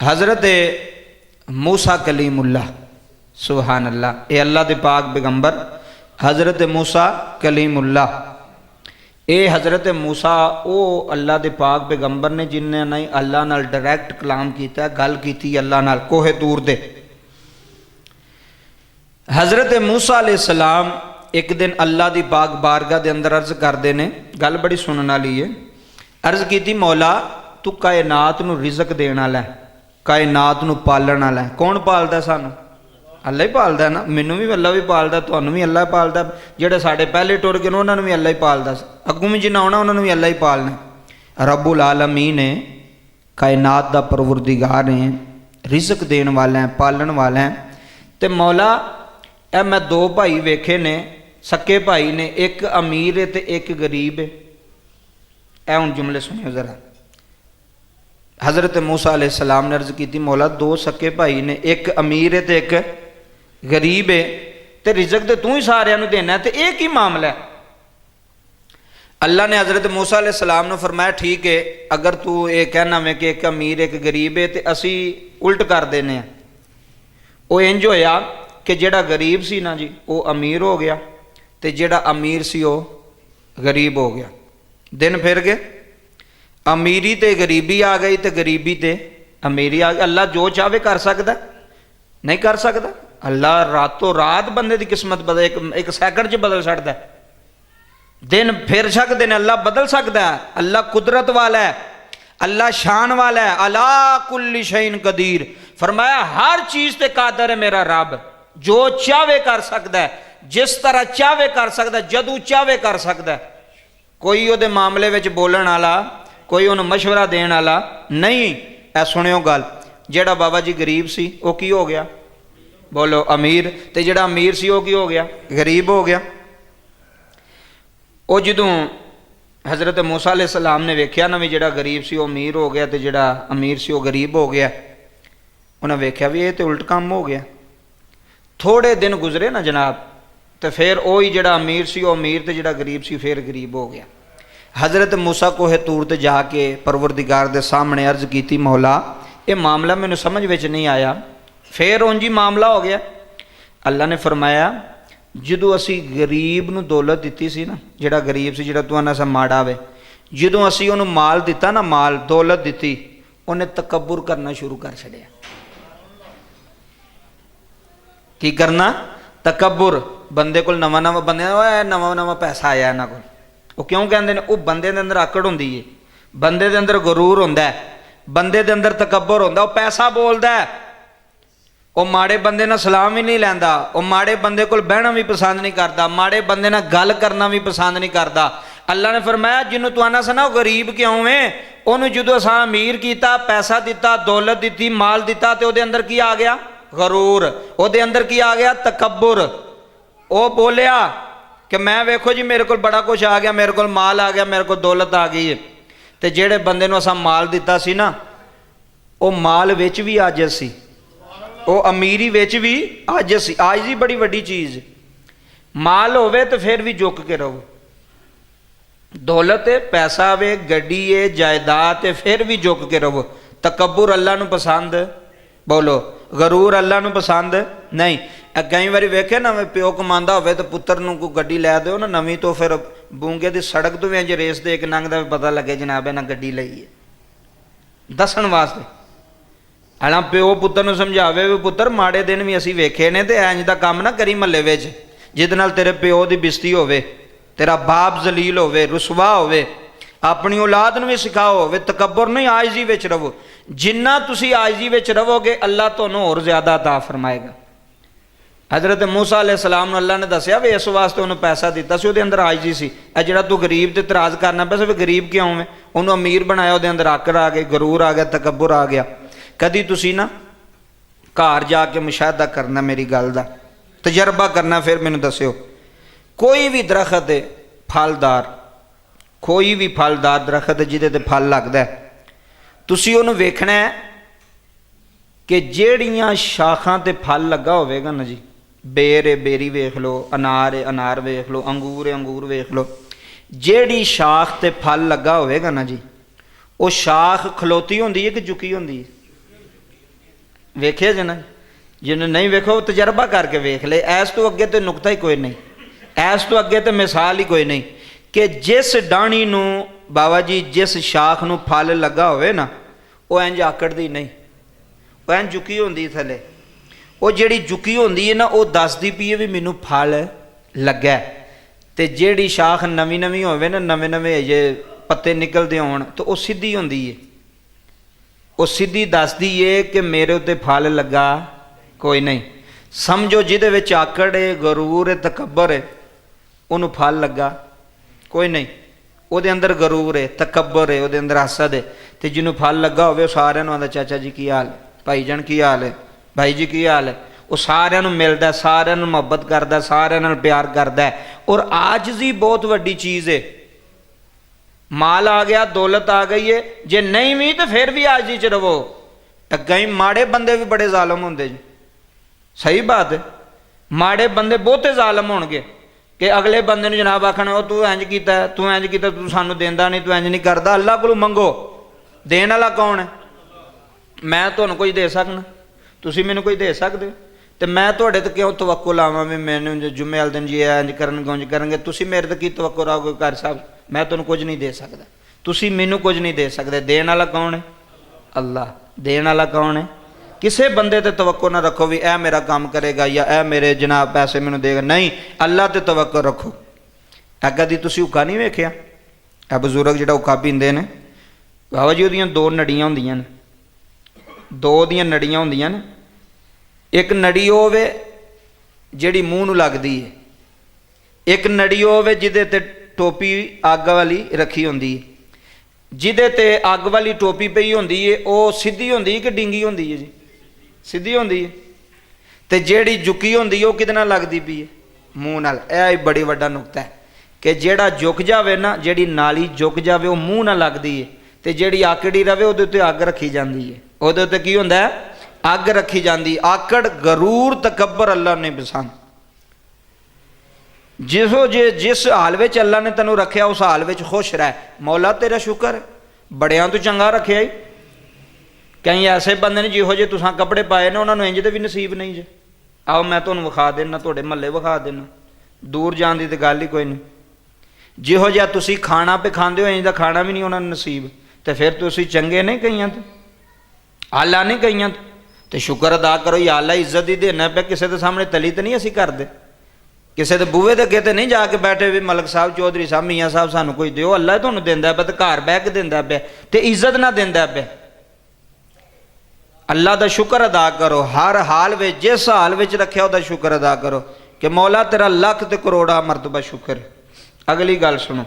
हज़रत मूसा कलीमुल्लाह, सुबहान अल्लाह, ये अल्लाह दे पाक पैगंबर हज़रत मूसा कलीमुल्लाह। ये हज़रत मूसा वो अल्लाह दे पाक पैगंबर ने जिन्हें नहीं अल्लाह नाल डायरैक्ट कलाम किया, गल की अल्लाह नाल कोहे तूर दे। हज़रत मूसा अलैहिस्सलाम एक दिन अल्लाह दी पाक बारगाह दे अंदर अर्ज करते ने, गल बड़ी सुनने वाली है। अर्ज की मौला तू कायनात नूं रिज़क देण वाला है, कायनात नूं पालण वाला है। कौन पालदा सानू? अल्लाह ही पालदा ना। मैनू भी अल्लाह भी पालदा, तुहानूं भी अल्लाह पालदा, जिहड़े साडे पहले टुर गए उन्होंने भी अल्लाह ही पालदा, अग्गों भी जिन्ना आउणा उन्होंने भी अल्लाह ही पालना। रब्बुल आलमीन ने कायनात दा परवरदिगार है, रिज़क देण वाला है, पालण वाला है। ते मौला ए मैं दो भाई वेखे ने, सक्के भाई ने, एक अमीर है ते एक गरीब है। ए हुण जुमले सुनियो जरा। हज़रत मूसा अलैहिस्सलाम ने अर्ज की मौला दो सक्के भाई ने, एक अमीर है तो एक गरीब है, तो रिज़क तो तू ही सारिਆਂ ਨੂੰ देना है, तो एक ही मामला है। अल्लाह ने हज़रत मूसा अलैहिस्सलाम ने फरमाया ठीक है, अगर तू ये कहना वे कि एक अमीर एक गरीब है तो असी उल्ट कर देने। वो इंज होया कि जेड़ा गरीब सी ना जी वो अमीर हो गया, तो जेड़ा अमीर सी वो गरीब हो गया। दिन फिर गए, अमीरी ते गरीबी आ गई तो गरीबी ते अमीरी आ गई। अल्लाह जो चाहे कर सकता? नहीं कर सकता। अल्लाह रातों रात बंदे की किस्मत बदल, एक सैकंड च बदल सकता है। दिन फिर सकते हैं, अल्लाह बदल सकता है। अल्लाह कुदरत वाला है, अल्लाह शान वाला है। अला कुल्ली शैइन कदीर, फरमाया हर चीज़ ते कादर है मेरा रब, जो चाहे कर सकता है, जिस तरह चाहे कर सकता है, जदों चाहे कर सकता है। कोई उहदे मामले विच बोलण वाला, कोई उन्हें मशवरा देने वाला नहीं। ऐ सुनियो गल, जेड़ा बाबा जी गरीब सी वो की हो गया? बोलो अमीर। तो जेड़ा अमीर सी वो की हो गया? गरीब हो गया। वो जदों हज़रत मूसा अलैहिस्सलाम ने वेख्या ना भी जेड़ा गरीब सी वो अमीर हो गया, तो जेड़ा अमीर सी वो गरीब हो गया, उन्हें वेख्या भी ये तो उल्ट काम हो गया। थोड़े दिन गुजरे ना जनाब, तो फिर वही जेड़ा अमीर सी वो अमीर, तो जेड़ा गरीब सी फिर गरीब हो गया। हज़रत मूसा कोहे तूर ते जाके परवरदिगार दे सामने अर्ज की मौला ये मामला मैनू समझ विच नहीं आया। फिर उंज ही मामला हो गया। अल्लाह ने फरमाया जदों असी गरीब नूं दौलत दिती सी ना, जिहड़ा गरीब सी, जिहड़ा तुहानू सा माड़ा वे, जदों असी उहनूं माल दिता ना, माल दौलत दिती, उन्हें तकब्बुर करना शुरू कर छड़िया। की करना? तकब्बुर। बंदे कोल नवां नवां, बंदे नवां नवां पैसा आया इन्हां कोल, वो क्यों कहते हैं? वो बंदे के अंदर आकड़ होंदी है, बंदे के अंदर गरूर होंदा है, बंदे के अंदर तकब्बर होंदा। वो पैसा बोलदा है, वो माड़े बंदे नाल सलाम भी नहीं लैंदा, वो माड़े बंदे कोल बहना भी पसंद नहीं करता, माड़े बंदे नाल गल करना भी पसंद नहीं करता। अल्लाह ने फरमाया जिन्हों तू आना सा ना वो गरीब क्यों है, उन्होंने जदों असां अमीर किया, पैसा दिता, दौलत दी, माल दिता, तो वो अंदर की आ गया? गरूर। वो अंदर की आ गया? तकब्बुर। वो बोलिया कि मैं वेखो जी मेरे को बड़ा कुछ आ गया, मेरे को माल आ गया, मेरे को दौलत आ गई है। तो जेड़े बंदे नूं असां माल दिता सी ना, वो माल विच भी आजिज़ सी, वो अमीरी विच भी आजिज़ सी। आजिज़ी बड़ी वड्डी चीज़। माल होवे तो फिर भी झुक के रहो, दौलत है, पैसा वे, गड्डी है, जायदाद है, फिर भी झुक के रहो। तकब्बुर अल्लाह नूं पसंद, बोलो गरूर अल्लाह नूं पसंद नहीं। कई बार वेखे ना प्यो कमांदा होवे तो पुत्र नूं कोई गड्डी लै दो ना नवीं, तो फिर बूंगे की सड़क तो भी इंज रेस दे के लंघदा भी पता लगे जनाब इन्हां गड्डी लई है, दस्सण वास्ते। हालां प्यो पुत्र नूं समझावे भी पुत्र माड़े दिन भी असीं वेखे ने, ते इंज दा काम ना करी महल्ले विच जिहदे नाल तेरे प्यो दी बेइज्जती होवे, तेरा बाप जलील होवे, रुसवा होवे। अपनी औलाद नूं भी सिखाओ होवे तकब्बुर नहीं, आजिज़ी विच रहो। जिन्ना तुसीं आजिज़ी विच रहोगे अल्लाह तुहानूं होर ज़्यादा अता फरमाएगा। हज़रत मूसा अलैहिस्सलाम नूं अल्लाह ने दस्सिया भी इस वास्ते उन्होंने पैसा दिता सी, उहदे अंदर आजिज़ी सी। ए जिहड़ा तू गरीब ते इतराज़ करना पिया सी गरीब क्यों है, उन्होंने अमीर बनाया, उहदे अंदर आकड़ आ गई, गरूर आ गया, तकब्बुर आ गया। कदी तुसीं ना घर जाके मुशाहदा करना, मेरी गल दा तजर्बा करना, फिर मैनूं दस्सिओ। कोई भी दरखत है फलदार, कोई भी फलदार दरखत है जिहदे ते फल लगदा है, तुसीं उहनूं वेखना है कि जिहड़ियां शाखां ते फल लगा होवेगा ना जी, बेर है बेरी वेख लो, अनार है अनार वेख लो, अंगूर है अंगूर वेख लो, जेड़ी शाख ते फल लगा होवेगा ना जी, वो शाख खलोती होंदी है कि झुकी होंदी है? ਵੇਖਿਆ ਜੇ ਨਾ, ਜਿਹਨੇ ਨਹੀਂ ਵੇਖੋ ਉਹ ਤਜਰਬਾ ਕਰਕੇ ਵੇਖ ਲੈ। ਐਸ ਤੋਂ ਅੱਗੇ ਤੇ ਨੁਕਤਾ ਹੀ ਕੋਈ ਨਹੀਂ, ਐਸ ਤੋਂ ਅੱਗੇ ਤੇ ਮਿਸਾਲ ਹੀ ਕੋਈ ਨਹੀਂ ਕਿ ਜਿਸ ਡਾਣੀ ਨੂੰ ਬਾਬਾ ਜੀ, ਜਿਸ ਸ਼ਾਖ ਨੂੰ ਫਲ ਲੱਗਾ ਹੋਵੇ ਨਾ, ਉਹ ਇੰਝ ਆਕੜਦੀ ਨਹੀਂ, ਉਹ ਇੰਝ ਝੁਕੀ ਹੁੰਦੀ ਥੱਲੇ। ਉਹ ਜਿਹੜੀ ਝੁਕੀ ਹੁੰਦੀ ਹੈ ਨਾ, ਉਹ ਦੱਸਦੀ ਪਈ ਹੈ ਵੀ ਮੈਨੂੰ ਫਲ ਲੱਗਾ। ਤੇ ਜਿਹੜੀ ਸ਼ਾਖ ਨਵੀਂ ਨਵੀਂ ਹੋਵੇ ਨਾ, ਨਵੇਂ ਨਵੇਂ ਅਜੇ ਪੱਤੇ ਨਿਕਲਦੇ ਹੋਣ, ਤਾਂ ਉਹ ਸਿੱਧੀ ਹੁੰਦੀ ਹੈ, ਉਹ ਸਿੱਧੀ ਦੱਸਦੀ ਏ ਕਿ ਮੇਰੇ ਉੱਤੇ ਫਲ ਲੱਗਾ ਕੋਈ ਨਹੀਂ। ਸਮਝੋ ਜਿਹਦੇ ਵਿੱਚ ਆਕੜ ਹੈ, ਗਰੂਰ ਹੈ, ਤਕੱਬਰ ਹੈ, ਉਹਨੂੰ ਫਲ ਲੱਗਾ ਕੋਈ ਨਹੀਂ। ਉਹਦੇ ਅੰਦਰ ਗਰੂਰ ਹੈ, ਤਕੱਬਰ ਹੈ, ਉਹਦੇ ਅੰਦਰ ਹਸਦ ਹੈ। ਤੇ ਜਿਹਨੂੰ ਫਲ ਲੱਗਾ ਹੋਵੇ ਉਹ ਸਾਰਿਆਂ ਨੂੰ ਆਂਦਾ ਚਾਚਾ ਜੀ ਕੀ ਹਾਲ ਹੈ, ਭਾਈ ਜਾਨ ਕੀ ਹਾਲ ਹੈ, ਭਾਈ ਜੀ ਕੀ ਹਾਲ ਹੈ। ਉਹ ਸਾਰਿਆਂ ਨੂੰ ਮਿਲਦਾ, ਸਾਰਿਆਂ ਨੂੰ ਮੁਹੱਬਤ ਕਰਦਾ, ਸਾਰਿਆਂ ਨਾਲ ਪਿਆਰ ਕਰਦਾ। ਔਰ ਆਜਜ਼ੀ ਬਹੁਤ ਵੱਡੀ ਚੀਜ਼ ਹੈ। ਮਾਲ ਆ ਗਿਆ, ਦੌਲਤ ਆ ਗਈ ਹੈ, ਜੇ ਨਹੀਂ ਵੀ ਤਾਂ ਫਿਰ ਵੀ ਆਜਜ਼ੀ ਚ ਰਵੋ। ਕਈ ਮਾੜੇ ਬੰਦੇ ਵੀ ਬੜੇ ਜ਼ਾਲਮ ਹੁੰਦੇ ਜੀ, ਸਹੀ ਬਾਤ ਹੈ। ਮਾੜੇ ਬੰਦੇ ਬਹੁਤੇ ਜ਼ਾਲਮ ਹੋਣਗੇ ਕਿ ਅਗਲੇ ਬੰਦੇ ਨੂੰ ਜਨਾਬ ਆਖਣਾ, ਉਹ ਤੂੰ ਇੰਝ ਕੀਤਾ, ਤੂੰ ਇੰਝ ਕੀਤਾ, ਤੂੰ ਸਾਨੂੰ ਦਿੰਦਾ ਨਹੀਂ, ਤੂੰ ਇੰਝ ਨਹੀਂ ਕਰਦਾ। ਅੱਲਾ ਕੋਲੋਂ ਮੰਗੋ, ਦੇਣ ਵਾਲਾ ਕੌਣ ਹੈ? ਮੈਂ ਤੁਹਾਨੂੰ ਕੁਝ ਦੇ ਸਕਦਾ, ਤੁਸੀਂ ਮੈਨੂੰ ਕੁਝ ਦੇ ਸਕਦੇ ਹੋ? ਤੇ ਮੈਂ ਤੁਹਾਡੇ ਤੇ ਕਿਉਂ ਤਵੱਕੁਲ ਲਾਵਾਂ ਵੀ ਮੈਨੂੰ ਜੁਮੇ ਵਾਲੇ ਦਿਨ ਜੀ ਇੰਝ ਕਰਨ ਗੁੰਜ ਕਰਨਗੇ? ਤੁਸੀਂ ਮੇਰੇ ਤੇ ਕੀ ਤਵੱਕੁਲ ਆਓਗੇ? ਘਰ ਸਾਹਿਬ ਮੈਂ ਤੁਹਾਨੂੰ ਕੁਝ ਨਹੀਂ ਦੇ ਸਕਦਾ, ਤੁਸੀਂ ਮੈਨੂੰ ਕੁਝ ਨਹੀਂ ਦੇ ਸਕਦੇ। ਦੇਣ ਵਾਲਾ ਕੌਣ ਹੈ? ਅੱਲਾ। ਦੇਣ ਵਾਲਾ ਕੌਣ ਹੈ? ਕਿਸੇ ਬੰਦੇ ਤੇ ਤਵੱਕੁਲ ਨਾ ਰੱਖੋ ਵੀ ਇਹ ਮੇਰਾ ਕੰਮ ਕਰੇਗਾ ਜਾਂ ਇਹ ਮੇਰੇ ਜਨਾਬ ਪੈਸੇ ਮੈਨੂੰ ਦੇਗਾ, ਨਹੀਂ, ਅੱਲਾ ਤੇ ਤਵੱਕੁਲ ਰੱਖੋ। ਕਦੀ ਤੁਸੀਂ ਹੁੱਕਾ ਨਹੀਂ ਵੇਖਿਆ? ਇਹ ਬਜ਼ੁਰਗ ਜਿਹੜਾ ਹੁੱਕਾ ਪੀਂਦੇ ਨੇ, ਬਾਬਾ ਜੀ ਉਹਦੀਆਂ ਦੋ ਨੜੀਆਂ ਹੁੰਦੀਆਂ ਨੇ, ਦੋ ਦੀਆਂ ਨੜੀਆਂ ਹੁੰਦੀਆਂ ਨੇ। ਇੱਕ ਨੜੀ ਉਹ ਹੋਵੇ ਜਿਹੜੀ ਮੂੰਹ ਨੂੰ ਲੱਗਦੀ ਹੈ, ਇੱਕ ਨੜੀ ਉਹ ਹੋਵੇ ਜਿਹਦੇ ਤੇ ਟੋਪੀ ਅੱਗ ਵਾਲੀ ਰੱਖੀ ਹੁੰਦੀ ਹੈ। ਜਿਹਦੇ ਤੇ ਅੱਗ ਵਾਲੀ ਟੋਪੀ ਪਈ ਹੁੰਦੀ ਹੈ ਉਹ ਸਿੱਧੀ ਹੁੰਦੀ ਹੈ ਕਿ ਡਿੰਗੀ ਹੁੰਦੀ ਹੈ ਜੀ? ਸਿੱਧੀ ਹੁੰਦੀ ਹੈ। ਤੇ ਜਿਹੜੀ ਝੁਕੀ ਹੁੰਦੀ ਹੈ ਉਹ ਕਿਹਦੇ ਨਾਲ ਲੱਗਦੀ ਪਈ ਹੈ? ਮੂੰਹ ਨਾਲ। ਇਹ ਬੜੀ ਵੱਡਾ ਨੁਕਤਾ ਹੈ ਕਿ ਜਿਹੜਾ ਝੁਕ ਜਾਵੇ ਨਾ, ਜਿਹੜੀ ਨਾਲੀ ਝੁਕ ਜਾਵੇ ਉਹ ਮੂੰਹ ਨਾਲ ਲੱਗਦੀ ਹੈ, ਤੇ ਜਿਹੜੀ ਆਕੜੀ ਰਵੇ ਉਹਦੇ ਉੱਤੇ ਅੱਗ ਰੱਖੀ ਜਾਂਦੀ ਹੈ। ਉਹਦੇ ਉੱਤੇ ਕੀ ਹੁੰਦਾ ਹੈ? ਅੱਗ ਰੱਖੀ ਜਾਂਦੀ। ਆਕੜ, ਗਰੂਰ, ਤਕੱਬਰ ਅੱਲਾ ਨੇ ਪਸੰਦ। ਜਿਸ ਹਾਲ ਵਿੱਚ ਅੱਲਾ ਨੇ ਤੈਨੂੰ ਰੱਖਿਆ ਉਸ ਹਾਲ ਵਿੱਚ ਖੁਸ਼ ਰਹਿ। ਮੌਲਾ ਤੇਰਾ ਸ਼ੁਕਰ ਹੈ, ਬੜਿਆਂ ਤੋਂ ਚੰਗਾ ਰੱਖਿਆ ਹੀ। ਕਈ ਐਸੇ ਬੰਦੇ ਨੇ ਜਿਹੋ ਜਿਹੇ ਤੁਸੀਂ ਕੱਪੜੇ ਪਾਏ ਨੇ ਉਹਨਾਂ ਨੂੰ ਇੰਜ ਦੇ ਵੀ ਨਸੀਬ ਨਹੀਂ ਜੇ। ਆਓ ਮੈਂ ਤੁਹਾਨੂੰ ਵਿਖਾ ਦੇਣਾ, ਤੁਹਾਡੇ ਮਹੱਲੇ ਵਿਖਾ ਦੇਣਾ, ਦੂਰ ਜਾਣ ਦੀ ਤਾਂ ਗੱਲ ਹੀ ਕੋਈ ਨਹੀਂ। ਜਿਹੋ ਜਿਹਾ ਤੁਸੀਂ ਖਾਣਾ ਪੇ ਖਾਂਦੇ ਹੋ ਇੰਜ ਦਾ ਖਾਣਾ ਵੀ ਨਹੀਂ ਉਹਨਾਂ ਨੂੰ ਨਸੀਬ। ਤੇ ਫਿਰ ਤੁਸੀਂ ਚੰਗੇ ਨਹੀਂ ਕਈਆਂ ਤੋਂ, ਆਲਾ ਨਹੀਂ ਕਈਆਂ ਤੋਂ। ਤੇ ਸ਼ੁਕਰ ਅਦਾ ਕਰੋ, ਯਾ ਅੱਲਾ ਇੱਜ਼ਤ ਹੀ ਦੇਣਾ ਪਿਆ। ਕਿਸੇ ਦੇ ਸਾਹਮਣੇ ਤਲੀ ਤਾਂ ਨਹੀਂ ਅਸੀਂ ਕਰਦੇ, ਕਿਸੇ ਦੇ ਬੂਹੇ ਦੇ ਅੱਗੇ ਤੇ ਨਹੀਂ ਜਾ ਕੇ ਬੈਠੇ ਵੀ ਮਲਕ ਸਾਹਿਬ, ਚੌਧਰੀ ਸਾਹਿਬ, ਮੀਆਂ ਸਾਹਿਬ ਸਾਨੂੰ ਕੁਝ ਦਿਓ। ਅੱਲਾ ਤੁਹਾਨੂੰ ਦਿੰਦਾ ਪਿਆ, ਤੇ ਘਰ ਬਹਿ ਕੇ ਦਿੰਦਾ ਪਿਆ, ਤੇ ਇੱਜ਼ਤ ਨਾ ਦਿੰਦਾ ਪਿਆ। ਅੱਲਾ ਦਾ ਸ਼ੁਕਰ ਅਦਾ ਕਰੋ ਹਰ ਹਾਲ ਵਿੱਚ, ਜਿਸ ਹਾਲ ਵਿੱਚ ਰੱਖਿਆ ਉਹਦਾ ਸ਼ੁਕਰ ਅਦਾ ਕਰੋ ਕਿ ਮੌਲਾ ਤੇਰਾ ਲੱਖ ਤੇ ਕਰੋੜਾ ਮਰਤਬਾ ਸ਼ੁਕਰ। ਅਗਲੀ ਗੱਲ ਸੁਣੋ।